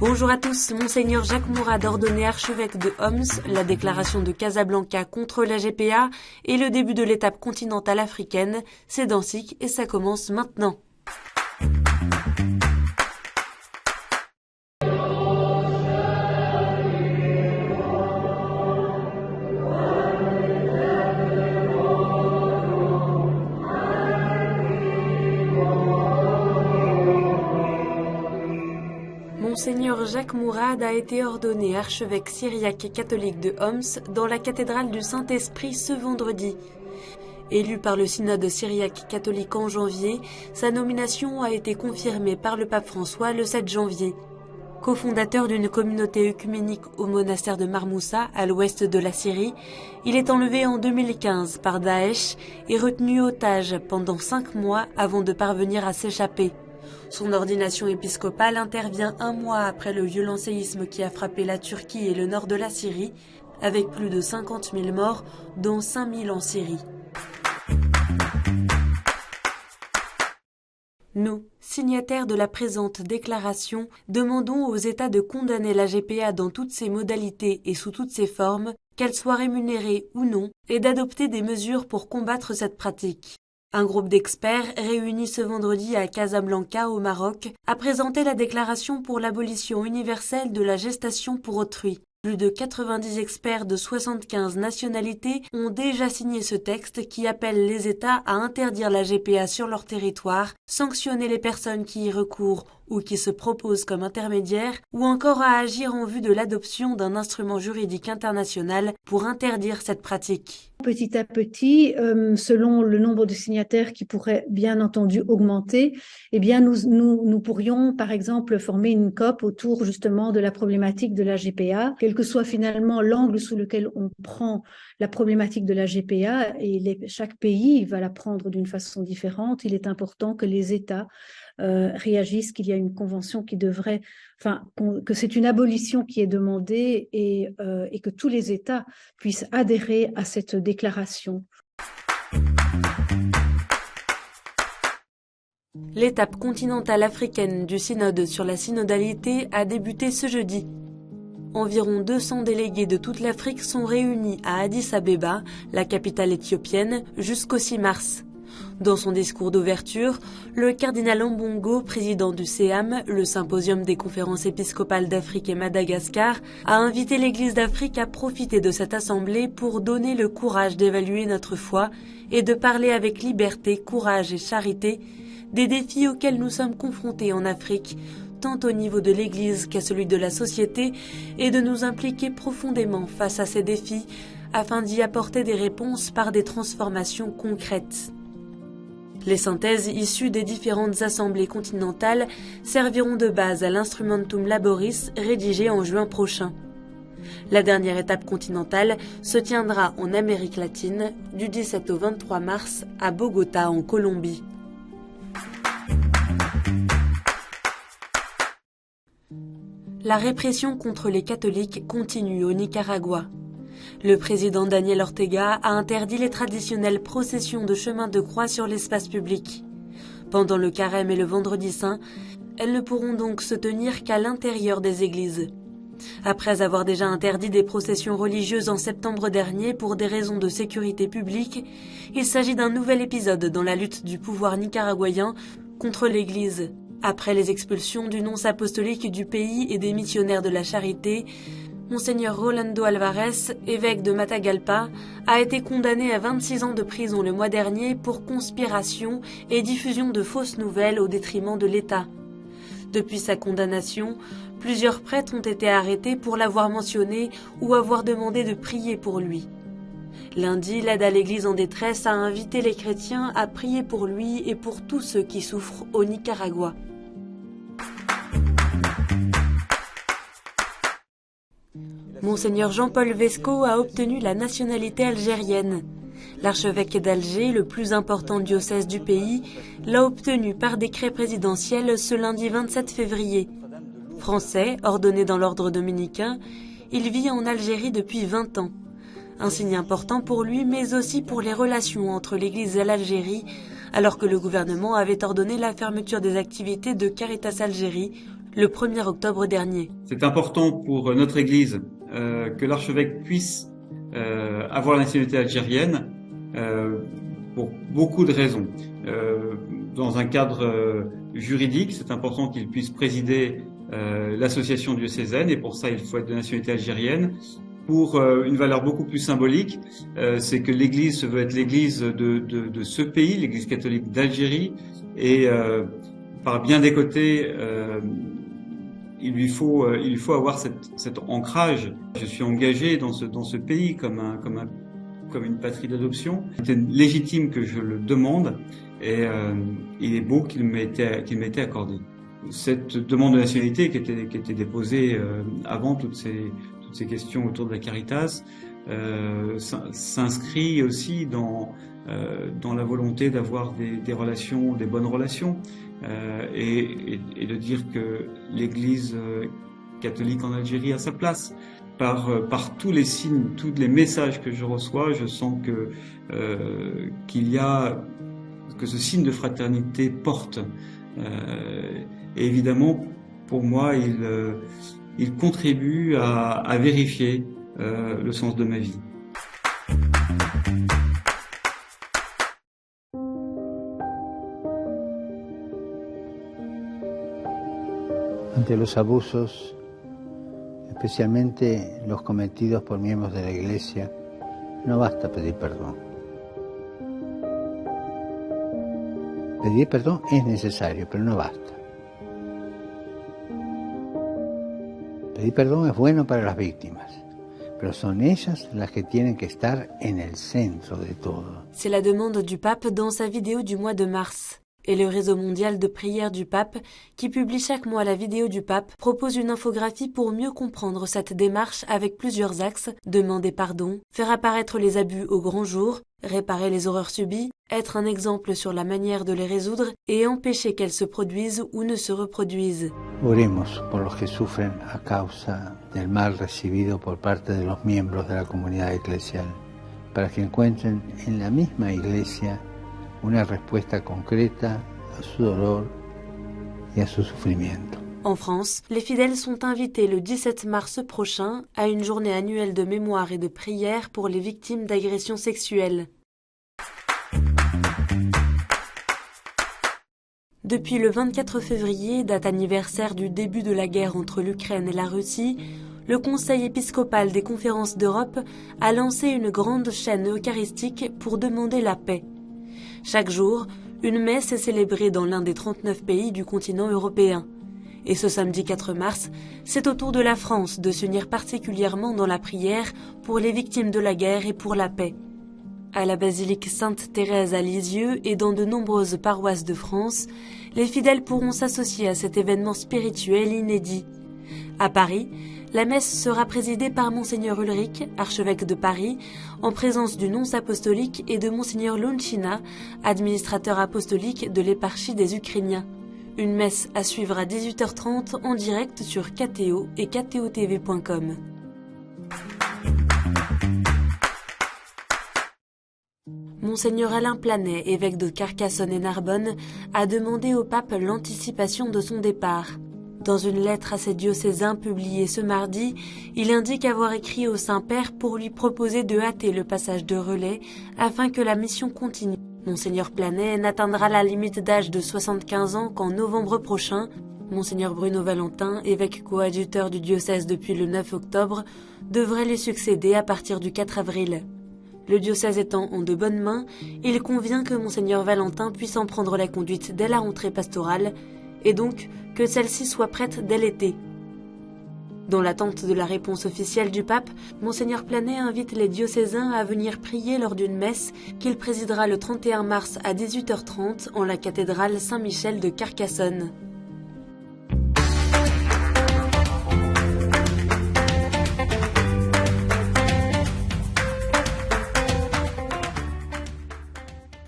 Bonjour à tous, Monseigneur Jacques Mourad ordonné archevêque de Homs, la déclaration de Casablanca contre la GPA et le début de l'étape continentale africaine, c'est dans SIC et ça commence maintenant. Monseigneur Jacques Mourad a été ordonné archevêque syriaque catholique de Homs dans la cathédrale du Saint-Esprit ce vendredi. Élu par le synode syriaque catholique en janvier, sa nomination a été confirmée par le pape François le 7 janvier. Cofondateur d'une communauté œcuménique au monastère de Marmoussa, à l'ouest de la Syrie, il est enlevé en 2015 par Daesh et retenu otage pendant 5 mois avant de parvenir à s'échapper. Son ordination épiscopale intervient 1 mois après le violent séisme qui a frappé la Turquie et le nord de la Syrie, avec plus de 50 000 morts, dont 5 000 en Syrie. Nous, signataires de la présente déclaration, demandons aux États de condamner la GPA dans toutes ses modalités et sous toutes ses formes, qu'elle soit rémunérée ou non, et d'adopter des mesures pour combattre cette pratique. Un groupe d'experts réunis ce vendredi à Casablanca, au Maroc, a présenté la déclaration pour l'abolition universelle de la gestation pour autrui. Plus de 90 experts de 75 nationalités ont déjà signé ce texte qui appelle les États à interdire la GPA sur leur territoire, sanctionner les personnes qui y recourent ou qui se proposent comme intermédiaires, ou encore à agir en vue de l'adoption d'un instrument juridique international pour interdire cette pratique. Petit à petit, selon le nombre de signataires qui pourrait bien entendu augmenter, eh bien nous pourrions par exemple former une COP autour justement de la problématique de la GPA, quel que soit finalement l'angle sous lequel on prend la problématique de la GPA, et chaque pays va la prendre d'une façon différente. Il est important que les États réagissent, qu'il y a une convention qui devrait, que c'est une abolition qui est demandée et que tous les États puissent adhérer à cette déclaration. L'étape continentale africaine du synode sur la synodalité a débuté ce jeudi. Environ 200 délégués de toute l'Afrique sont réunis à Addis Abeba, la capitale éthiopienne, jusqu'au 6 mars. Dans son discours d'ouverture, le cardinal Ambongo, président du SEAM, le symposium des conférences épiscopales d'Afrique et Madagascar, a invité l'Église d'Afrique à profiter de cette assemblée pour donner le courage d'évaluer notre foi et de parler avec liberté, courage et charité des défis auxquels nous sommes confrontés en Afrique, tant au niveau de l'Église qu'à celui de la société, et de nous impliquer profondément face à ces défis afin d'y apporter des réponses par des transformations concrètes. Les synthèses issues des différentes assemblées continentales serviront de base à l'Instrumentum Laboris rédigé en juin prochain. La dernière étape continentale se tiendra en Amérique latine du 17 au 23 mars à Bogota en Colombie. La répression contre les catholiques continue au Nicaragua. Le président Daniel Ortega a interdit les traditionnelles processions de chemin de croix sur l'espace public. Pendant le carême et le vendredi saint, elles ne pourront donc se tenir qu'à l'intérieur des églises. Après avoir déjà interdit des processions religieuses en septembre dernier pour des raisons de sécurité publique, il s'agit d'un nouvel épisode dans la lutte du pouvoir nicaraguayen contre l'Église. Après les expulsions du nonce apostolique du pays et des missionnaires de la charité, Monseigneur Rolando Alvarez, évêque de Matagalpa, a été condamné à 26 ans de prison le mois dernier pour conspiration et diffusion de fausses nouvelles au détriment de l'État. Depuis sa condamnation, plusieurs prêtres ont été arrêtés pour l'avoir mentionné ou avoir demandé de prier pour lui. Lundi, l'aide à l'Église en détresse a invité les chrétiens à prier pour lui et pour tous ceux qui souffrent au Nicaragua. Monseigneur Jean-Paul Vesco a obtenu la nationalité algérienne. L'archevêque d'Alger, le plus important diocèse du pays, l'a obtenu par décret présidentiel ce lundi 27 février. Français, ordonné dans l'ordre dominicain, il vit en Algérie depuis 20 ans. Un signe important pour lui, mais aussi pour les relations entre l'Église et l'Algérie, alors que le gouvernement avait ordonné la fermeture des activités de Caritas Algérie, le 1er octobre dernier. C'est important pour notre Église que l'archevêque puisse avoir la nationalité algérienne pour beaucoup de raisons. Dans un cadre juridique, c'est important qu'il puisse présider l'association diocésaine et pour ça il faut être de nationalité algérienne. Pour une valeur beaucoup plus symbolique, c'est que l'Église se veut être l'Église de ce pays, l'Église catholique d'Algérie, et par bien des côtés, il lui faut avoir cet ancrage. Je suis engagé dans ce pays comme une patrie d'adoption. C'était légitime que je le demande et il est beau qu'il m'ait été accordé. Cette demande de nationalité qui était déposée avant toutes ces questions autour de la Caritas s'inscrit aussi dans la volonté d'avoir des relations, des bonnes relations et de dire que l'Église catholique en Algérie a sa place. Par tous les signes, tous les messages que je reçois, je sens que ce signe de fraternité porte. Et évidemment, pour moi, il contribue à vérifier le sens de ma vie. Ante los abusos, especialmente los cometidos por miembros de la Iglesia, no basta pedir perdón. Pedir perdón es necesario, pero no basta. Pedir perdón es bueno para las víctimas, pero son ellas las que tienen que estar en el centro de todo. C'est la demande du pape dans sa vidéo du mois de mars. Et le réseau mondial de prière du pape, qui publie chaque mois la vidéo du pape, propose une infographie pour mieux comprendre cette démarche avec plusieurs axes: demander pardon, faire apparaître les abus au grand jour, réparer les horreurs subies, être un exemple sur la manière de les résoudre et empêcher qu'elles se produisent ou ne se reproduisent. Oremos por los que sufren a causa del mal recibido por parte de los miembros de la comunidad eclesial, para que encuentren en la misma Iglesia una respuesta concreta a su dolor y a su sufrimiento. En France, les fidèles sont invités le 17 mars prochain à une journée annuelle de mémoire et de prière pour les victimes d'agressions sexuelles. Depuis le 24 février, date anniversaire du début de la guerre entre l'Ukraine et la Russie, le Conseil épiscopal des conférences d'Europe a lancé une grande chaîne eucharistique pour demander la paix. Chaque jour, une messe est célébrée dans l'un des 39 pays du continent européen. Et ce samedi 4 mars, c'est au tour de la France de s'unir particulièrement dans la prière pour les victimes de la guerre et pour la paix. À la basilique Sainte-Thérèse à Lisieux et dans de nombreuses paroisses de France, les fidèles pourront s'associer à cet événement spirituel inédit. À Paris, la messe sera présidée par Monseigneur Ulrich, archevêque de Paris, en présence du nonce apostolique et de Monseigneur Loncina, administrateur apostolique de l'éparchie des Ukrainiens. Une messe à suivre à 18h30 en direct sur KTO et ktotv.com. Monseigneur Alain Planet, évêque de Carcassonne et Narbonne, a demandé au pape l'anticipation de son départ. Dans une lettre à ses diocésains publiée ce mardi, il indique avoir écrit au Saint-Père pour lui proposer de hâter le passage de relais afin que la mission continue. Monseigneur Planet n'atteindra la limite d'âge de 75 ans qu'en novembre prochain. Monseigneur Bruno Valentin, évêque coadjuteur du diocèse depuis le 9 octobre, devrait lui succéder à partir du 4 avril. Le diocèse étant en de bonnes mains, il convient que Monseigneur Valentin puisse en prendre la conduite dès la rentrée pastorale et donc que celle-ci soit prête dès l'été. Dans l'attente de la réponse officielle du pape, Monseigneur Planet invite les diocésains à venir prier lors d'une messe qu'il présidera le 31 mars à 18h30 en la cathédrale Saint-Michel de Carcassonne.